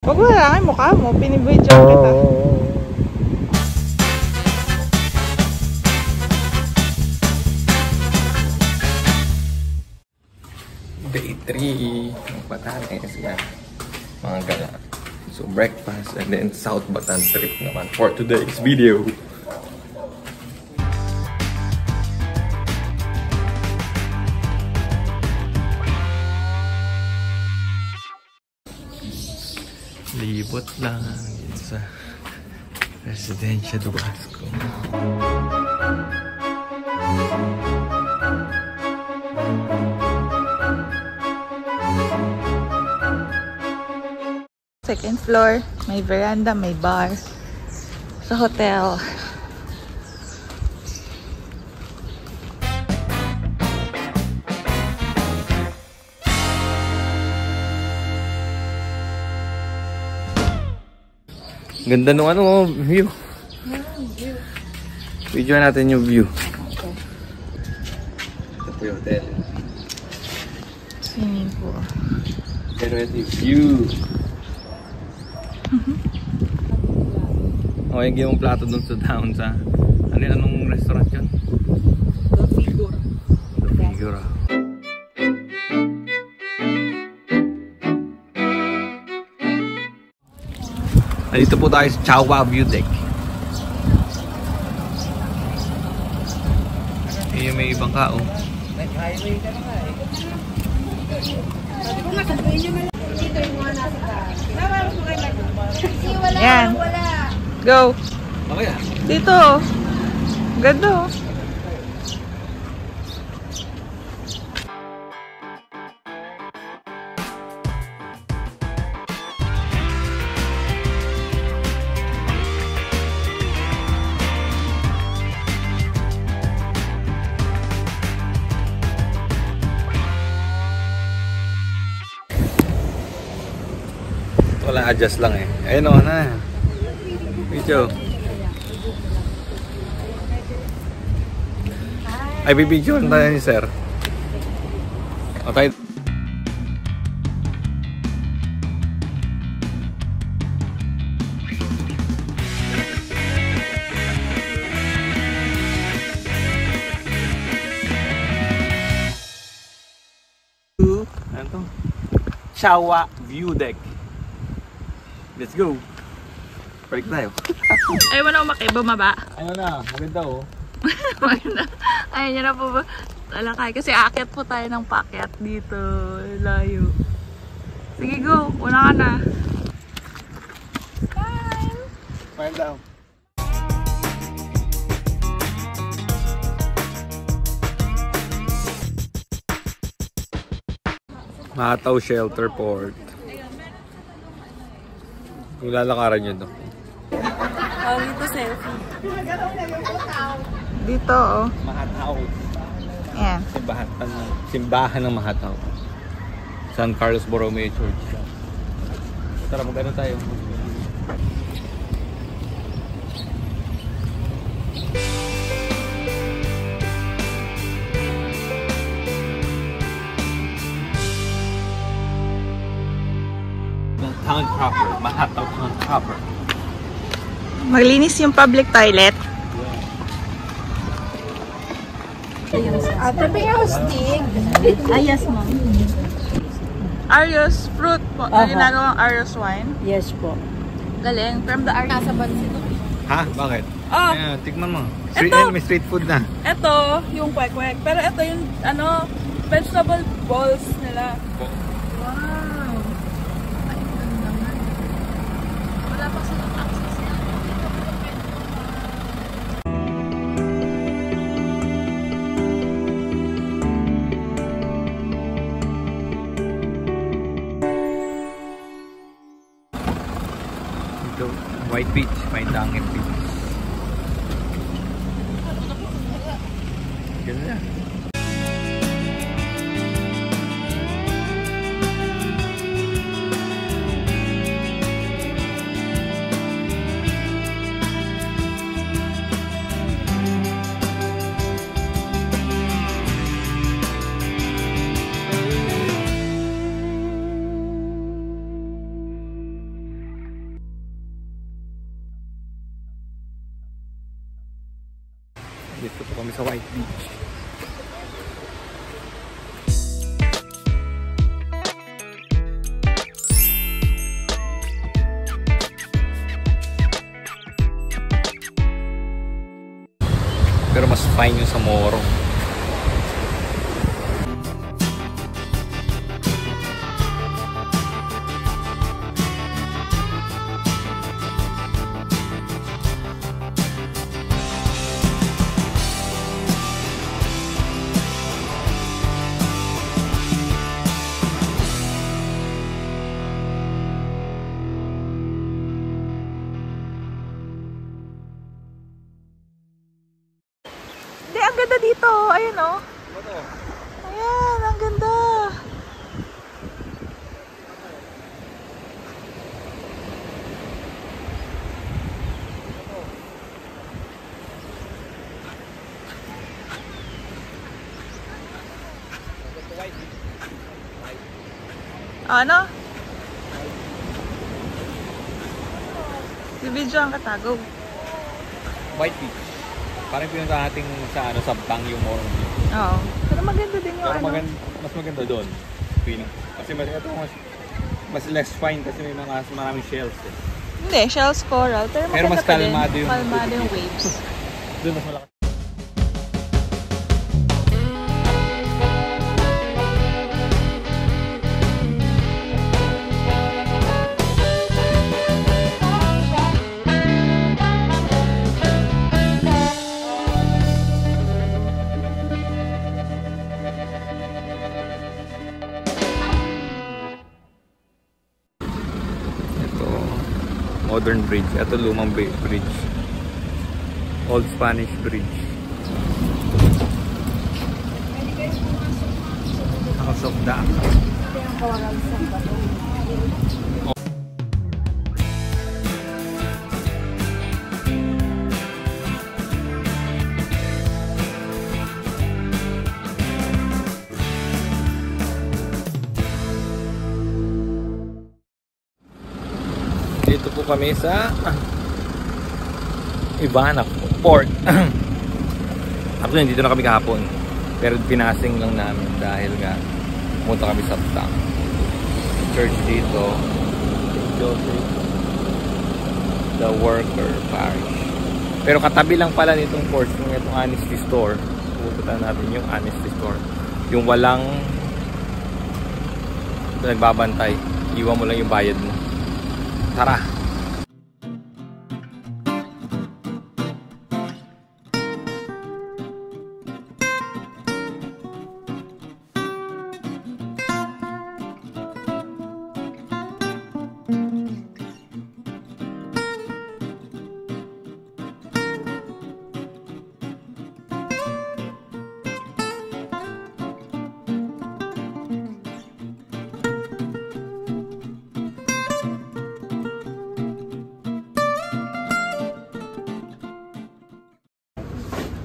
Huwag mo lang ang mukha mo, pinibidyo kita. Day 3 ng Batanes yan. Mga gala. So breakfast and then South Batan trip naman for today's video. Libot lang sa Residencia Dubasco. Second floor, may veranda, may bar sa hotel. Ganda nung view. Video natin yung view. Ito po yung hotel. Swimming pool. Pero ito yung view. Okay, yung plato dun sa down sa anong restaurant yun? The Figura. The Figura. Nandito po tayo sa Chawwa View Deck. Yung may ibang kao. Nag-highway ka na eh. Sabi ko nga, sabihin nyo na lang. Dito yung mga nasa taas. Yan. Go. Okay ah. Dito. Ganda oh. Wala, adjust lang eh. Ayun o na. Video. Ay, bibidyo na tayo ni sir. Okay. Ano to? Chawwa View Deck. Let's go! Balik tayo. Ay, wala umakay. Bumaba. Ano na, maganda oh. Maganda. Ayun nyo na po ba? Talakay. Kasi aakyat po tayo ng paakyat dito. Layo. Sige, go. Una ka na. Time! Fire down. Mahataw Shelter Port. Kung lalakaran nyo doon. Oh, dito selfie. Dito, oh. Mahataw. Ayan. Simbahan ng Mahataw. San Carlos Borromeo Church. Tara, mag-ano tayo. Town proper. Mahataw town proper. Maglinis yung public toilet. Tabi nga stick. Yes, ma'am. Arios fruit po. Ginagawang Arios wine. Yes po. Galing. From the Arios. Nasa bansin. Ha? Bakit? Oh. Ayan, tignan mo. Ito. May street food na. Ito, yung kwek-kwek. Pero ito yung, vegetable balls nila. Wow. Wala pa silang access yan. Ito, White Beach. May Dangit Beach. Ganda. Dito po kami sa White Beach. Pero mas fine yung sa Morong. Ang ganda dito. Ayun oh. Ayan, ang ganda. Ano? Video ang katago. White Beach. Parang pinunta natin sa sa Baguio Morong Beach. Oo. Pero maganda din yung Pero ano. mas maganda doon. Feeling. Kasi mas less fine kasi may maraming shells eh. Hindi, shells coral. Pero mas maganda pa din. kalmado yung Kalmado yung waves. Doon mas malakas. Modern bridge. Ito lumang bridge. Old Spanish bridge. House of Daca. Dito po kami sa Ibana Port. Actually, dito na kami kahapon. Pero pinasing lang namin dahil nga pumunta kami sa Ptang. Church dito. Joseph the Worker Parish. Pero katabi lang pala nitong port yung itong honesty store. Pupunta natin yung honesty store. Yung walang nagbabantay. Iwan mo lang yung bayad mo. Tara!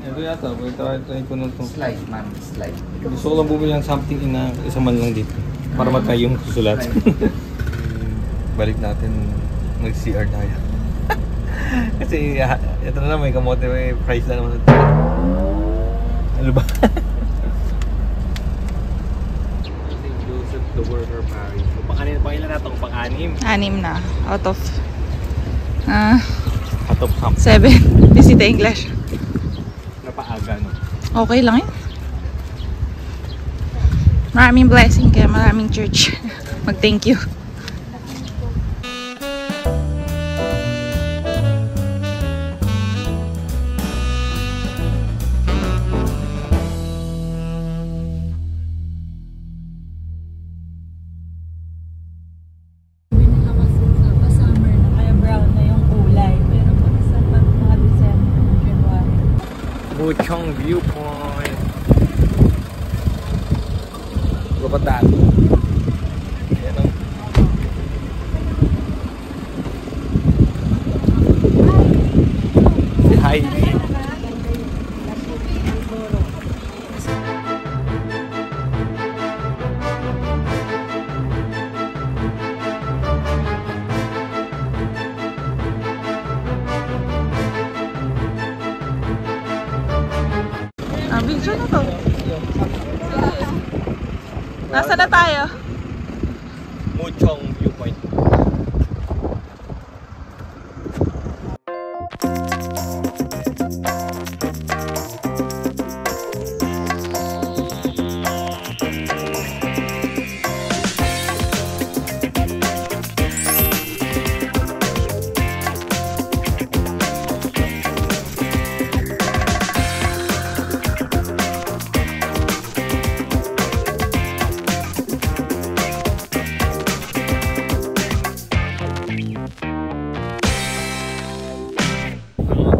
Ito yata, try ko na ito. Slide man, slide. Gusto ko lang bumili ng something na isa man lang dito. Para matry yung susulat. Balik natin, mag-CR tayo. Kasi ito na lang, may kamote, may price na naman ito. Ano ba? Joseph the Worker Parish. Pangilan na ito? Pang-anim? 6 na. Out of Out of 7. Bisita English. Napaaga, no? Okay lang yun. Maraming blessing kaya maraming church. Mag-thank you. Buchong Viewpoint. Look at that. Yan o. Say hi. Video na to. Nasaan na tayo? Muchong viewpoint.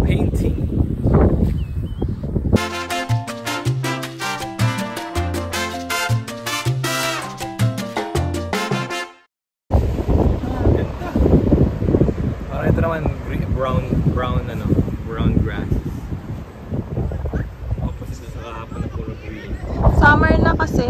Painting. Ganda. Parang ito naman brown grass. Opposite sa kahapon na puro green. Summer na kasi.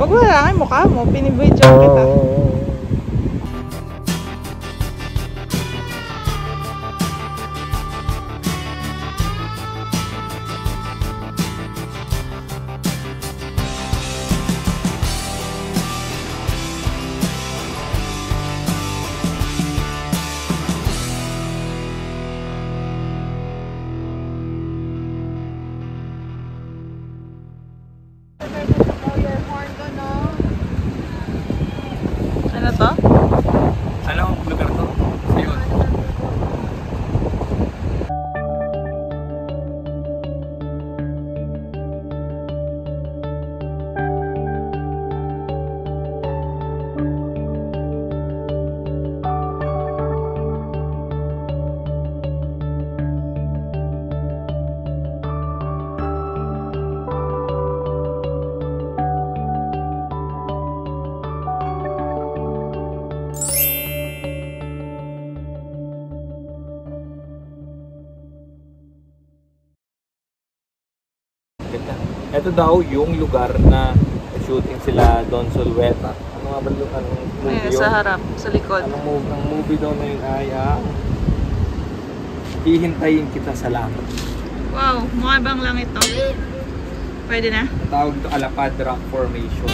Huwag mo lang ang mukha mo, pinibidyo kita. Ano to? Anong lugar to? Ayun. Ito daw yung lugar na shooting sila Don Solweta. Ano nga ba ang movie Ayan, yun? sa harap, sa likod. Ang movie daw na yun ay Hihintayin Kita sa Langit. Wow, mukha bang lang ito? Pwede na? Ang tawag ito Alapad Rock Formation.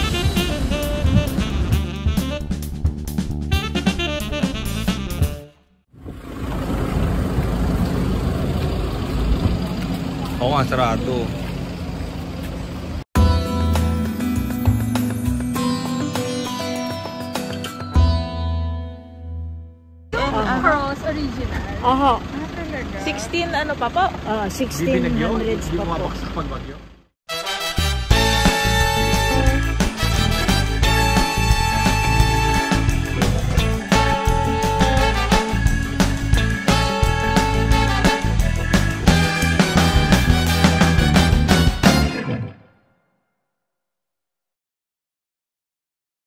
Oo nga, sarado. Cross original. Aha. 16 ano pa po? 1600s pa po. Sa pagbagyo.